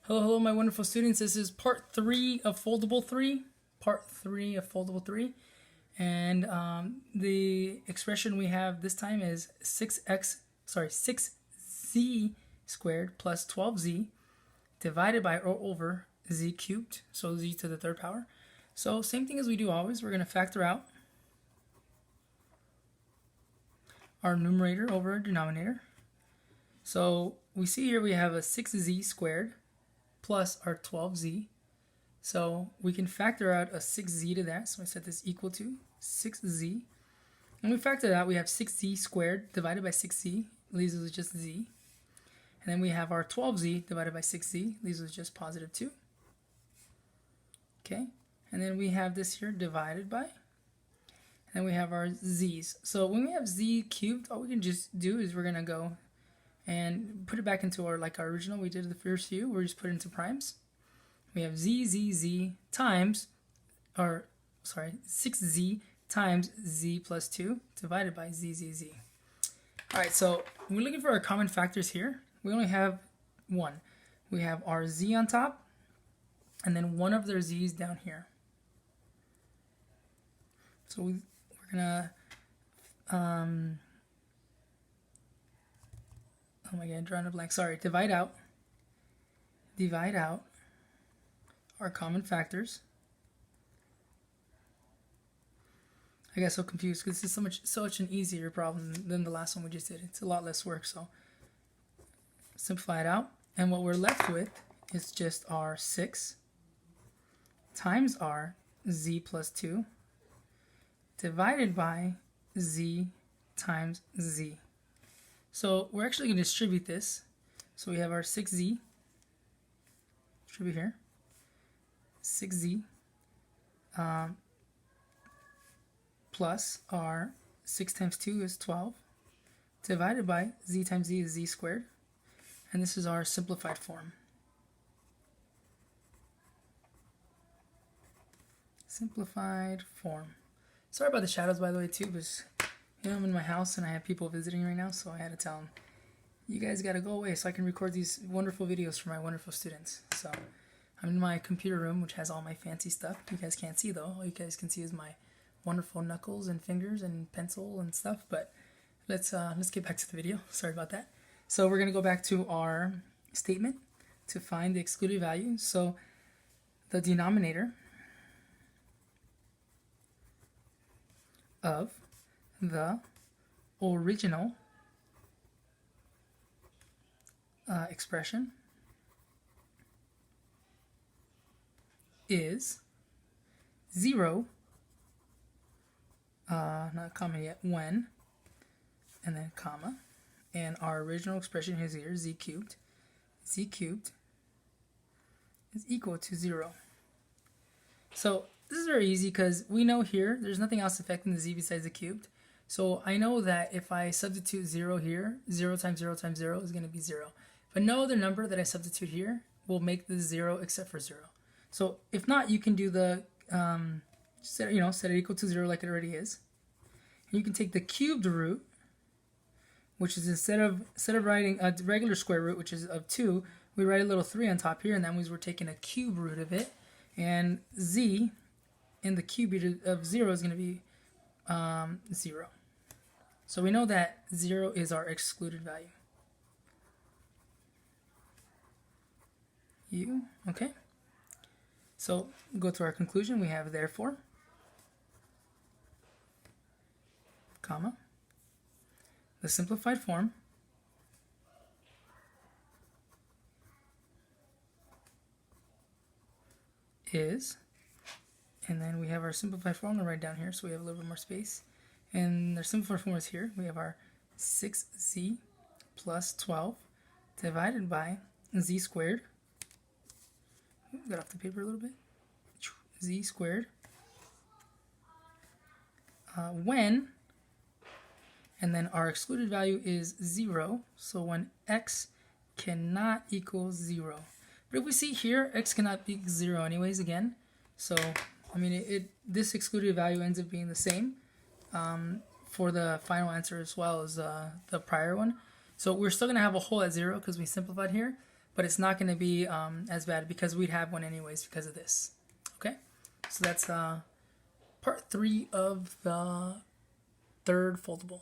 Hello, hello, my wonderful students. This is part 3 of Foldable 3. Part 3 of Foldable 3. And the expression we have this time is 6z squared plus 12z divided by or over z cubed, so z to the third power. So same thing as we do always, we're going to factor out our numerator over our denominator. So we see here we have a 6z squared plus our 12z. So we can factor out a 6z to that. So I set this equal to 6z. And we factor that, we have 6z squared divided by 6z, leaves us with just z. And then we have our 12z divided by 6z, leaves us just positive 2. Okay, and then we have this here divided by, and then we have our z's. So when we have z cubed, all we can just do is we're going to go and put it back into our original we did the first few. We're just put it into primes. We have z times, 6z times z plus 2 divided by z. Alright, so we're looking for our common factors here. We only have one. We have our z on top, and then one of their z's down here. So we're going to, oh my god, drawing a blank. Sorry, divide out our common factors. I got so confused because this is such an easier problem than the last one we just did. It's a lot less work, so simplify it out. And what we're left with is just our 6 times our z plus 2 divided by z times z. So we're actually going to distribute this. So we have our 6z, distribute here, 6z plus our 6 times 2 is 12, divided by z times z is z squared, and this is our simplified form. Simplified form. Sorry about the shadows, by the way, too, because I'm in my house and I have people visiting right now, so I had to tell them, you guys got to go away so I can record these wonderful videos for my wonderful students. So I'm in my computer room, which has all my fancy stuff. You guys can't see, though. All you guys can see is my wonderful knuckles and fingers and pencil and stuff. But let's get back to the video. Sorry about that. So we're going to go back to our statement to find the excluded value. So the denominator of the original expression is 0, not comma yet, when, and then comma, and our original expression is here, z cubed is equal to 0. So this is very easy because we know here there's nothing else affecting the z besides the cubed. So I know that if I substitute 0 here, 0 times 0 times 0 is going to be 0. But no other number that I substitute here will make the 0 except for 0. So if not, you can do the, set it equal to 0 like it already is. And you can take the cubed root, which is instead of writing a regular square root, which is of 2, we write a little 3 on top here, and that means we're taking a cube root of it. And z in the cube root of 0 is going to be 0. So we know that 0 is our excluded value. Okay? So go to our conclusion. We have therefore, comma, the simplified form is, and then we have our simplified formula right down here, so we have a little bit more space. And our simplified formula is here. We have our 6z plus 12 divided by z squared. Got off the paper a little bit. Z squared. When, and then our excluded value is 0, so when x cannot equal 0. But if we see here, x cannot be 0 anyways again. So, I mean, this excluded value ends up being the same for the final answer as well as the prior one. So we're still going to have a hole at 0 because we simplified here. but it's not going to be as bad because we'd have one anyways because of this. Okay, so that's part 3 of the third foldable.